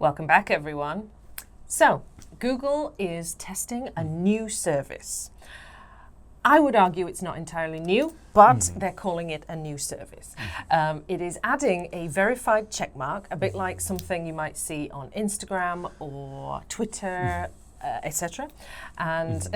Welcome back, everyone. So, Google is testing a new service. I would argue it's not entirely new, but they're calling it a new service. It is adding a verified checkmark, a bit like something you might see on Instagram or Twitter, etc. And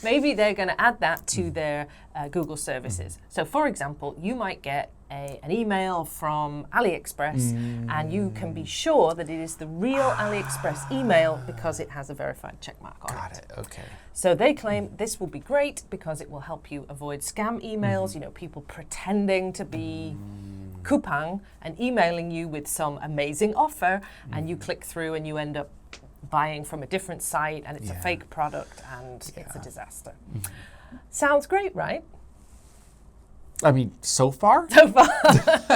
maybe they're going to add that to their Google services. So, for example, you might get an email from AliExpress, and you can be sure that it is the real AliExpress email because it has a verified checkmark on it. Got it. Okay. So they claim this will be great because it will help you avoid scam emails, you know, people pretending to be Coupang and emailing you with some amazing offer, and you click through and you end up buying from a different site and it's a fake product and it's a disaster. Sounds great, right? I mean, so far? So far.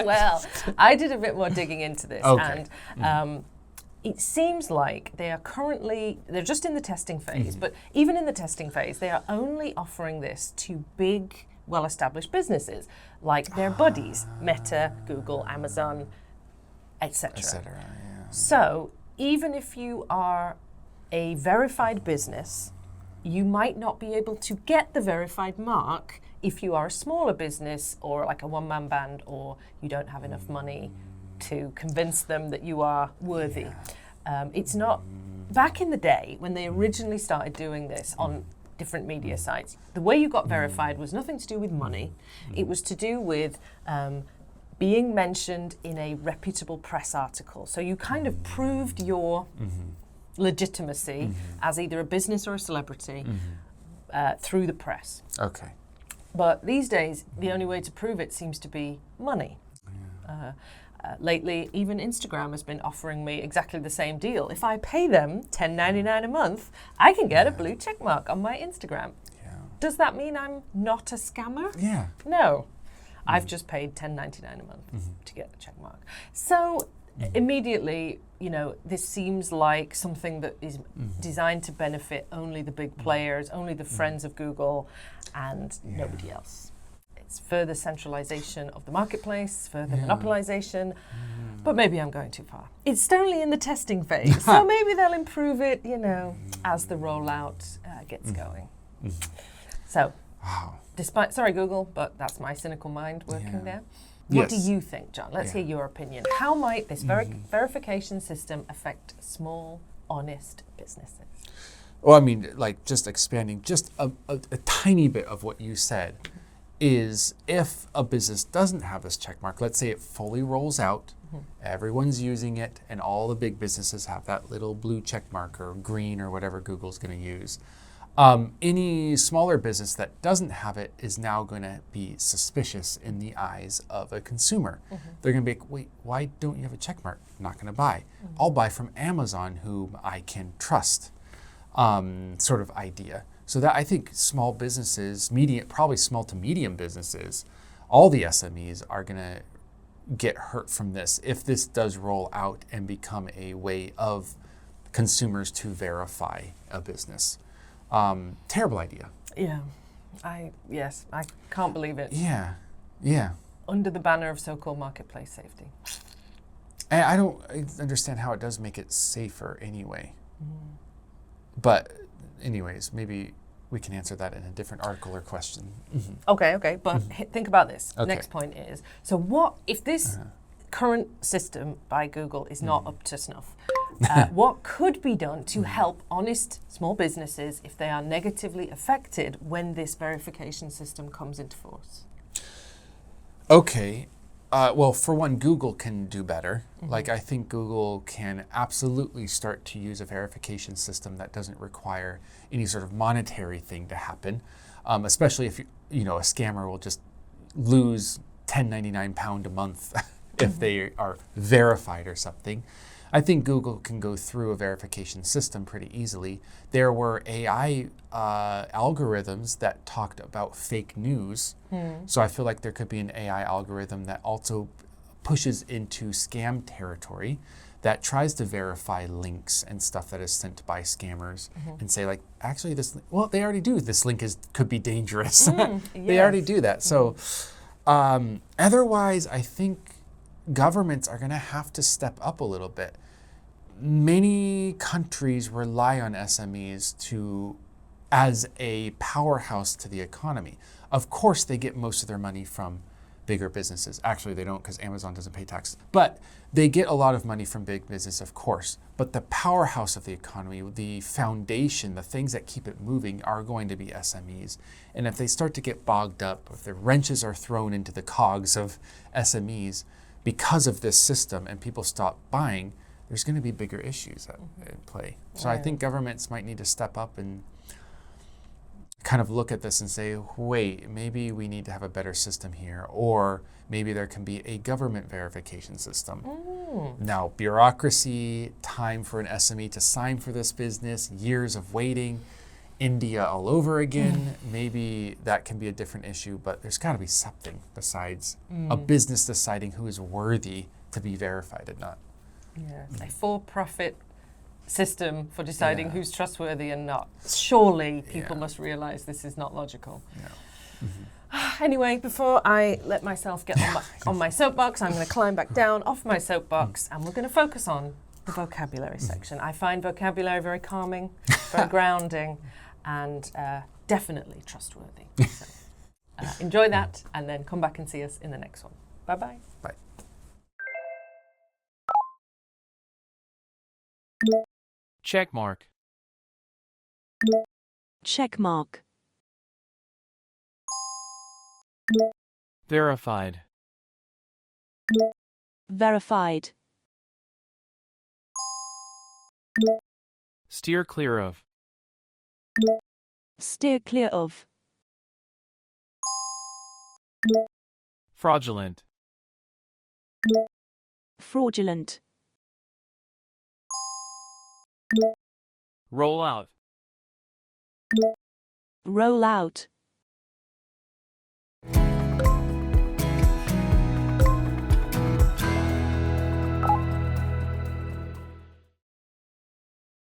Well, I did a bit more digging into this, and it seems like they're just in the testing phase, but even in the testing phase, they are only offering this to big, well-established businesses, like their buddies, Meta, Google, Amazon, etc. So even if you are a verified business, you might not be able to get the verified mark if you are a smaller business or like a one-man band, or you don't have enough money to convince them that you are worthy. It's not, back in the day when they originally started doing this on different media sites, the way you got verified was nothing to do with money. It was to do with being mentioned in a reputable press article. So you kind of proved your legitimacy as either a business or a celebrity through the press. Okay. But these days, the only way to prove it seems to be money. Lately, even Instagram has been offering me exactly the same deal. If I pay them $10.99 a month, I can get a blue check mark on my Instagram. Does that mean I'm not a scammer? Yeah. No. I've just paid $10.99 a month to get the check mark. So immediately, you know, this seems like something that is designed to benefit only the big players, only the friends of Google, and nobody else. It's further centralization of the marketplace, further monopolization, but maybe I'm going too far. It's only in the testing phase, so maybe they'll improve it, you know, as the rollout gets going. So, sorry Google, but that's my cynical mind working there. What do you think, John? Let's hear your opinion. How might this verification system affect small, honest businesses? Well, I mean, like just expanding just a tiny bit of what you said is if a business doesn't have this check mark, let's say it fully rolls out, everyone's using it, and all the big businesses have that little blue check mark or green or whatever Google's going to use. Any smaller business that doesn't have it is now going to be suspicious in the eyes of a consumer. They're going to be like, wait, why don't you have a check mark? I'm not going to buy. I'll buy from Amazon, whom I can trust, sort of idea. So that I think small businesses, probably small to medium businesses, all the SMEs are going to get hurt from this if this does roll out and become a way of consumers to verify a business. Terrible idea. I can't believe it. Yeah. Under the banner of so-called marketplace safety. And I don't understand how it does make it safer anyway. But anyways, maybe we can answer that in a different article or question. Okay, but think about this. Next point is, so what if this current system by Google is not up to snuff? What could be done to help honest small businesses if they are negatively affected when this verification system comes into force? Okay. Well, for one, Google can do better. Like, I think Google can absolutely start to use a verification system that doesn't require any sort of monetary thing to happen, especially if, you know, a scammer will just lose £10.99 a month if they are verified or something. I think Google can go through a verification system pretty easily. There were AI algorithms that talked about fake news. So I feel like there could be an AI algorithm that also pushes into scam territory that tries to verify links and stuff that is sent by scammers and say, like, actually they already do. This link could be dangerous. They already do that. So otherwise, I think governments are going to have to step up a little bit. many countries rely on SMEs as a powerhouse to the economy. Of course, they get most of their money from bigger businesses. Actually, they don't, because Amazon doesn't pay taxes. But they get a lot of money from big business, of course. But the powerhouse of the economy, the foundation, the things that keep it moving are going to be SMEs. And if they start to get bogged up, if the wrenches are thrown into the cogs of SMEs because of this system and people stop buying, there's going to be bigger issues at play. So I think governments might need to step up and kind of look at this and say, wait, maybe we need to have a better system here, or maybe there can be a government verification system. Now, bureaucracy, time for an SME to sign for this business, years of waiting, India all over again, maybe that can be a different issue, but there's got to be something besides a business deciding who is worthy to be verified and not. Yeah, a for-profit system for deciding who's trustworthy and not. Surely people must realize this is not logical. Anyway, before I let myself get on my soapbox, I'm going to climb back down off my soapbox and we're going to focus on the vocabulary section. I find vocabulary very calming, very grounding, and definitely trustworthy. So, enjoy that and then come back and see us in the next one. Bye-bye. Bye. Checkmark. Checkmark. Verified. Verified. Steer clear of. Steer clear of. Fraudulent. Fraudulent. Roll out. Roll out.